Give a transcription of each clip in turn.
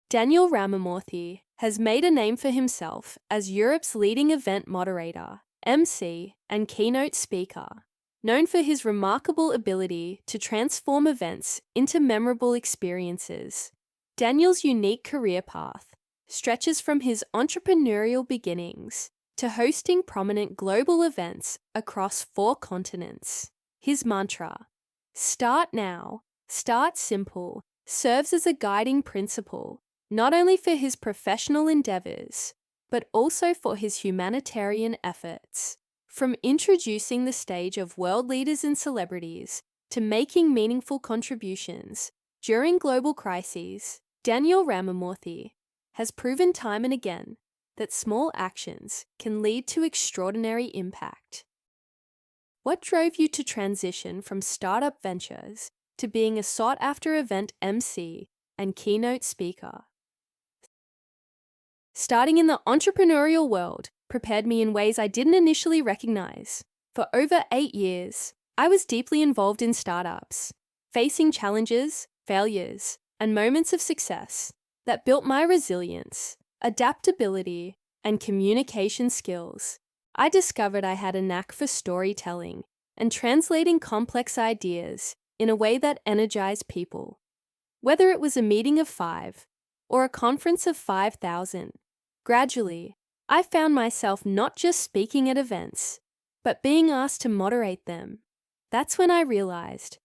Daniel Ramamoorthy has made a name for himself as Europe's leading event moderator, MC, and keynote speaker, known for his remarkable ability to transform events into memorable experiences. Daniel's unique career path stretches from his entrepreneurial beginnings to hosting prominent global events across 4 continents. His mantra, "Start now, start simple," serves as a guiding principle not only for his professional endeavors, but also for his humanitarian efforts. From introducing the stage of world leaders and celebrities to making meaningful contributions during global crises, Daniel Ramamoorthy has proven time and again that small actions can lead to extraordinary impact. What drove you to transition from startup ventures to being a sought-after event MC and keynote speaker? Starting in the entrepreneurial world prepared me in ways I didn't initially recognize. For over 8 years, I was deeply involved in startups, facing challenges, failures, and moments of success that built my resilience, adaptability, and communication skills. I discovered I had a knack for storytelling and translating complex ideas in a way that energized people. Whether it was a meeting of 5 or a conference of 5,000, gradually, I found myself not just speaking at events, but being asked to moderate them. That's when I realized,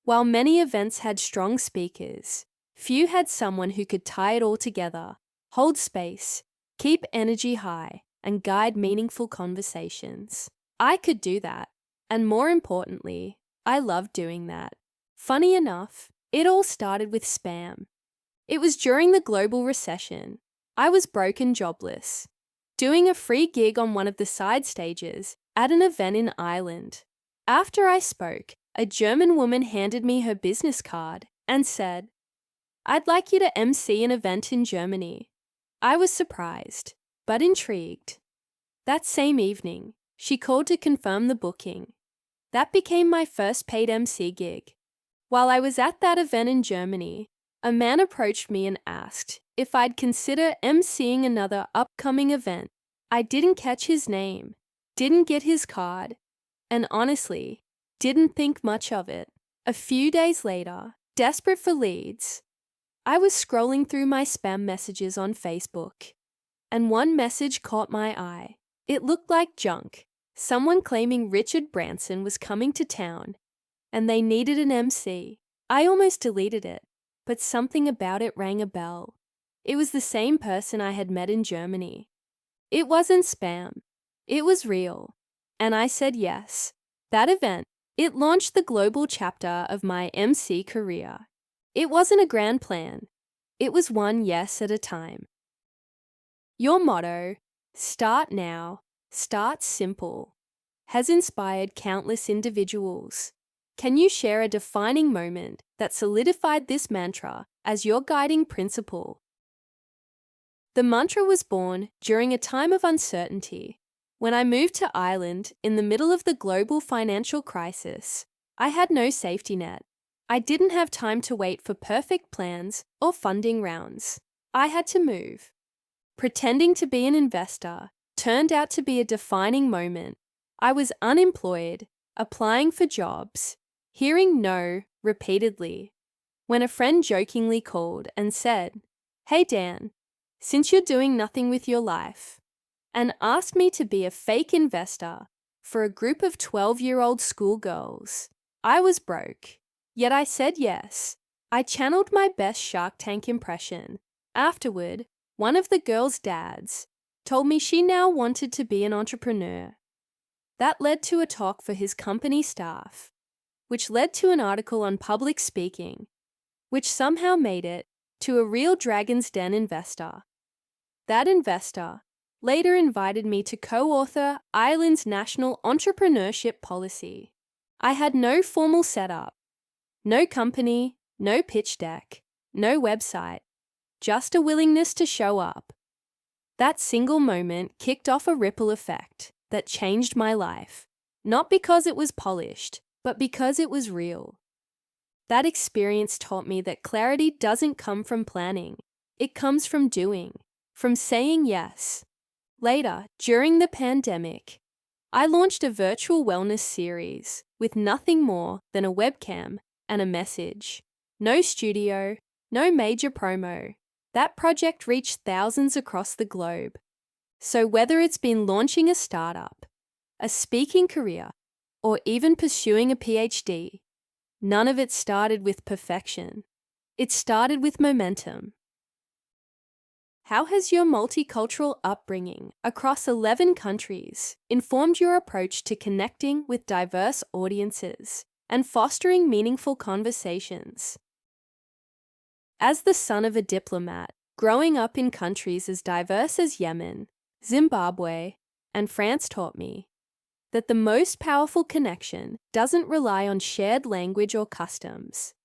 while many events had strong speakers, few had someone who could tie it all together, hold space, keep energy high, and guide meaningful conversations. I could do that, and more importantly, I loved doing that. Funny enough, it all started with spam. It was during the global recession. I was broke and jobless, doing a free gig on one of the side stages at an event in Ireland. After I spoke, a German woman handed me her business card and said, "I'd like you to MC an event in Germany." I was surprised, but intrigued. That same evening, she called to confirm the booking. That became my first paid MC gig. While I was at that event in Germany, a man approached me and asked if I'd consider MCing another upcoming event. I didn't catch his name, didn't get his card, and honestly, didn't think much of it. A few days later, desperate for leads, I was scrolling through my spam messages on Facebook, and one message caught my eye. It looked like junk. Someone claiming Richard Branson was coming to town, and they needed an MC. I almost deleted it, but something about it rang a bell. It was the same person I had met in Germany. It wasn't spam. It was real. And I said yes. That event, it launched the global chapter of my MC career. It wasn't a grand plan. It was one yes at a time. Your motto, "Start now, start simple," has inspired countless individuals. Can you share a defining moment that solidified this mantra as your guiding principle? The mantra was born during a time of uncertainty. When I moved to Ireland in the middle of the global financial crisis, I had no safety net. I didn't have time to wait for perfect plans or funding rounds. I had to move. Pretending to be an investor turned out to be a defining moment. I was unemployed, applying for jobs, hearing no repeatedly, when a friend jokingly called and said, "Hey Dan, since you're doing nothing with your life," and asked me to be a fake investor for a group of 12-year-old schoolgirls. I was broke, yet I said yes. I channeled my best Shark Tank impression. Afterward, one of the girls' dads told me she now wanted to be an entrepreneur. That led to a talk for his company staff, which led to an article on public speaking, which somehow made it to a real Dragon's Den investor. That investor later invited me to co-author Ireland's national entrepreneurship policy. I had no formal setup, no company, no pitch deck, no website, just a willingness to show up. That single moment kicked off a ripple effect that changed my life, not because it was polished, but because it was real. That experience taught me that clarity doesn't come from planning. It comes from doing, from saying yes. Later, during the pandemic, I launched a virtual wellness series with nothing more than a webcam and a message. No studio, no major promo. That project reached thousands across the globe. So whether it's been launching a startup, a speaking career, or even pursuing a PhD, none of it started with perfection. It started with momentum. How has your multicultural upbringing across 11 countries informed your approach to connecting with diverse audiences and fostering meaningful conversations? As the son of a diplomat, growing up in countries as diverse as Yemen, Zimbabwe, and France taught me that the most powerful connection doesn't rely on shared language or customs.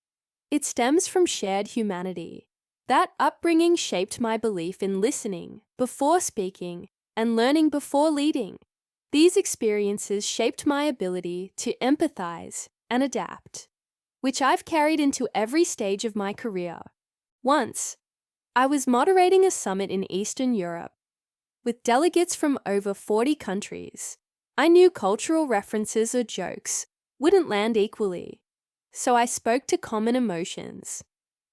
It stems from shared humanity. That upbringing shaped my belief in listening before speaking and learning before leading. These experiences shaped my ability to empathize and adapt, which I've carried into every stage of my career. Once, I was moderating a summit in Eastern Europe with delegates from over 40 countries. I knew cultural references or jokes wouldn't land equally, so I spoke to common emotions,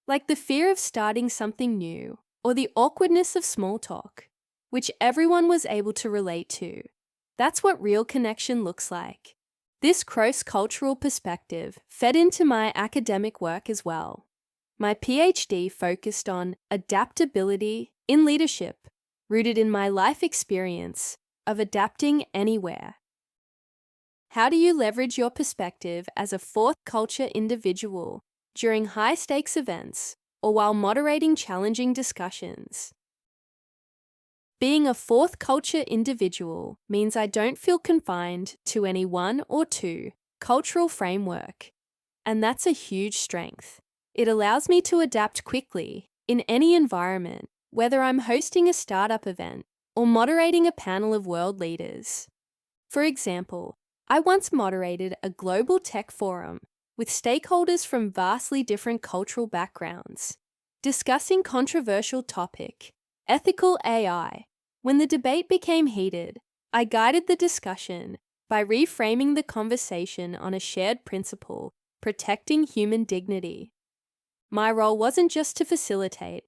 like the fear of starting something new or the awkwardness of small talk, which everyone was able to relate to. That's what real connection looks like. This cross-cultural perspective fed into my academic work as well. My PhD focused on adaptability in leadership, rooted in my life experience of adapting anywhere. How do you leverage your perspective as a fourth culture individual during high-stakes events or while moderating challenging discussions? Being a fourth culture individual means I don't feel confined to any one or two cultural framework, and that's a huge strength. It allows me to adapt quickly in any environment, whether I'm hosting a startup event or moderating a panel of world leaders. For example, I once moderated a global tech forum with stakeholders from vastly different cultural backgrounds, discussing controversial topic, ethical AI. When the debate became heated, I guided the discussion by reframing the conversation on a shared principle, protecting human dignity. My role wasn't just to facilitate,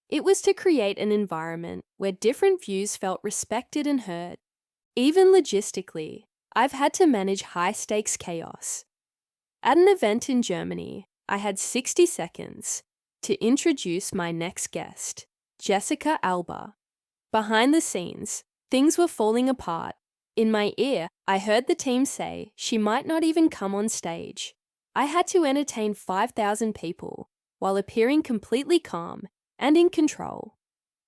it was to create an environment where different views felt respected and heard. Even logistically, I've had to manage high-stakes chaos. At an event in Germany, I had 60 seconds to introduce my next guest, Jessica Alba. Behind the scenes, things were falling apart. In my ear, I heard the team say she might not even come on stage. I had to entertain 5,000 people while appearing completely calm and in control,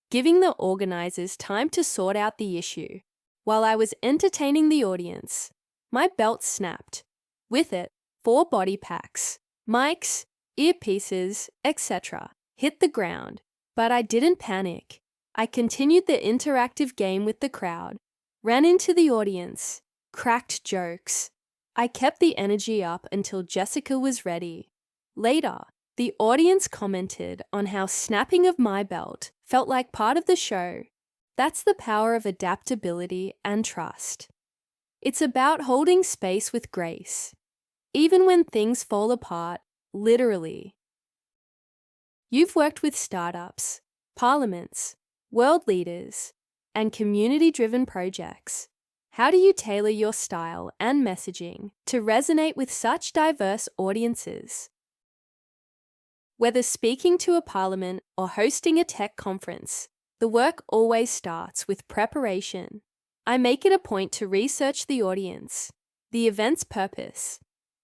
giving the organizers time to sort out the issue. While I was entertaining the audience, my belt snapped. With it, 4 body packs, mics, earpieces, etc. hit the ground, but I didn't panic. I continued the interactive game with the crowd, ran into the audience, cracked jokes. I kept the energy up until Jessica was ready. Later, the audience commented on how snapping of my belt felt like part of the show. That's the power of adaptability and trust. It's about holding space with grace, even when things fall apart, literally. You've worked with startups, parliaments, world leaders, and community-driven projects. How do you tailor your style and messaging to resonate with such diverse audiences? Whether speaking to a parliament or hosting a tech conference, the work always starts with preparation. I make it a point to research the audience, the event's purpose,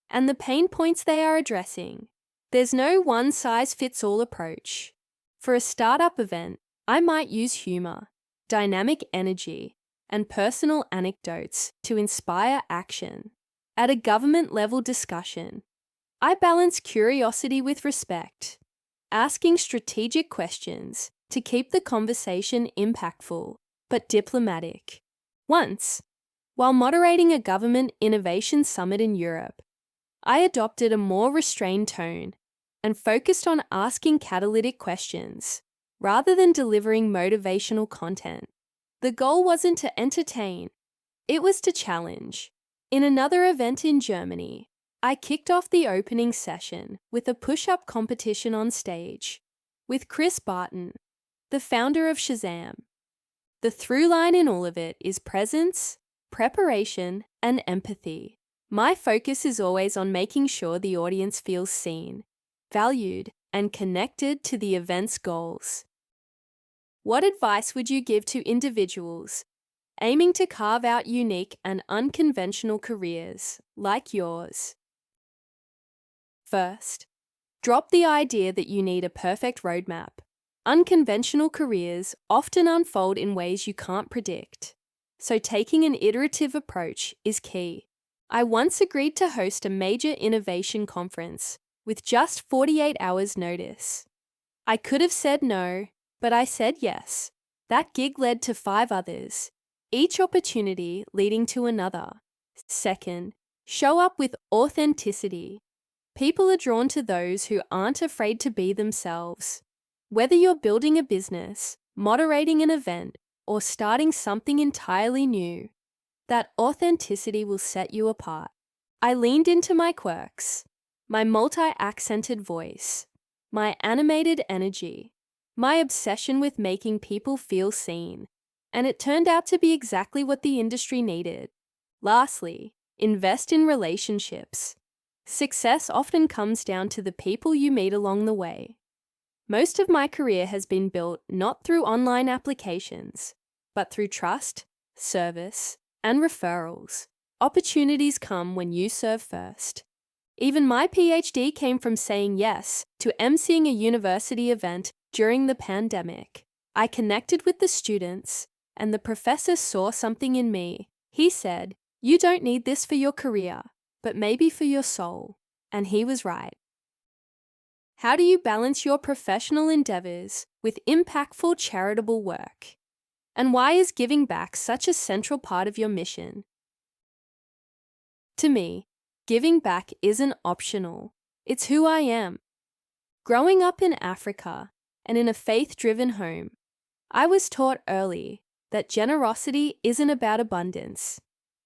and the pain points they are addressing. There's no one-size-fits-all approach. For a startup event, I might use humor, dynamic energy, and personal anecdotes to inspire action. At a government-level discussion, I balance curiosity with respect, asking strategic questions to keep the conversation impactful but diplomatic. Once, while moderating a government innovation summit in Europe, I adopted a more restrained tone and focused on asking catalytic questions rather than delivering motivational content. The goal wasn't to entertain, it was to challenge. In another event in Germany, I kicked off the opening session with a push-up competition on stage with Chris Barton, the founder of Shazam. The through line in all of it is presence, preparation, and empathy. My focus is always on making sure the audience feels seen, valued, and connected to the event's goals. What advice would you give to individuals aiming to carve out unique and unconventional careers like yours? First, drop the idea that you need a perfect roadmap. Unconventional careers often unfold in ways you can't predict, so taking an iterative approach is key. I once agreed to host a major innovation conference with just 48 hours' notice. I could have said no, but I said yes. That gig led to 5 others, each opportunity leading to another. Second, show up with authenticity. People are drawn to those who aren't afraid to be themselves. Whether you're building a business, moderating an event, or starting something entirely new, that authenticity will set you apart. I leaned into my quirks, my multi-accented voice, my animated energy, my obsession with making people feel seen, and it turned out to be exactly what the industry needed. Lastly, invest in relationships. Success often comes down to the people you meet along the way. Most of my career has been built not through online applications, but through trust, service, and referrals. Opportunities come when you serve first. Even my PhD came from saying yes to emceeing a university event during the pandemic. I connected with the students, and the professor saw something in me. He said, "You don't need this for your career, but maybe for your soul." And he was right. How do you balance your professional endeavors with impactful charitable work? And why is giving back such a central part of your mission? To me, giving back isn't optional. It's who I am. Growing up in Africa and in a faith-driven home, I was taught early that generosity isn't about abundance.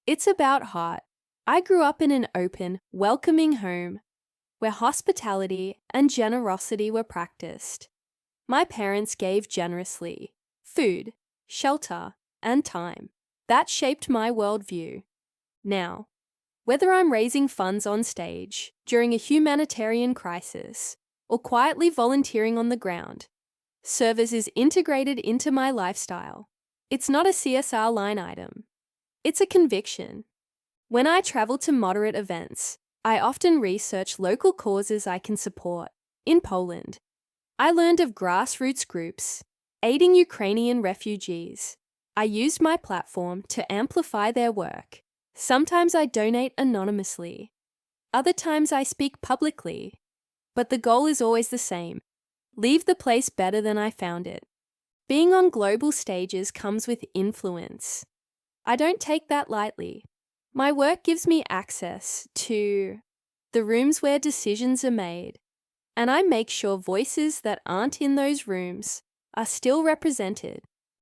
It's about heart. I grew up in an open, welcoming home where hospitality and generosity were practiced. My parents gave generously: food, shelter, and time. That shaped my worldview. Now, whether I'm raising funds on stage during a humanitarian crisis or quietly volunteering on the ground, service is integrated into my lifestyle. It's not a CSR line item. It's a conviction. When I travel to moderate events, I often research local causes I can support. In Poland, I learned of grassroots groups aiding Ukrainian refugees. I used my platform to amplify their work. Sometimes I donate anonymously. Other times I speak publicly. But the goal is always the same: leave the place better than I found it. Being on global stages comes with influence. I don't take that lightly. My work gives me access to the rooms where decisions are made, and I make sure voices that aren't in those rooms are still represented.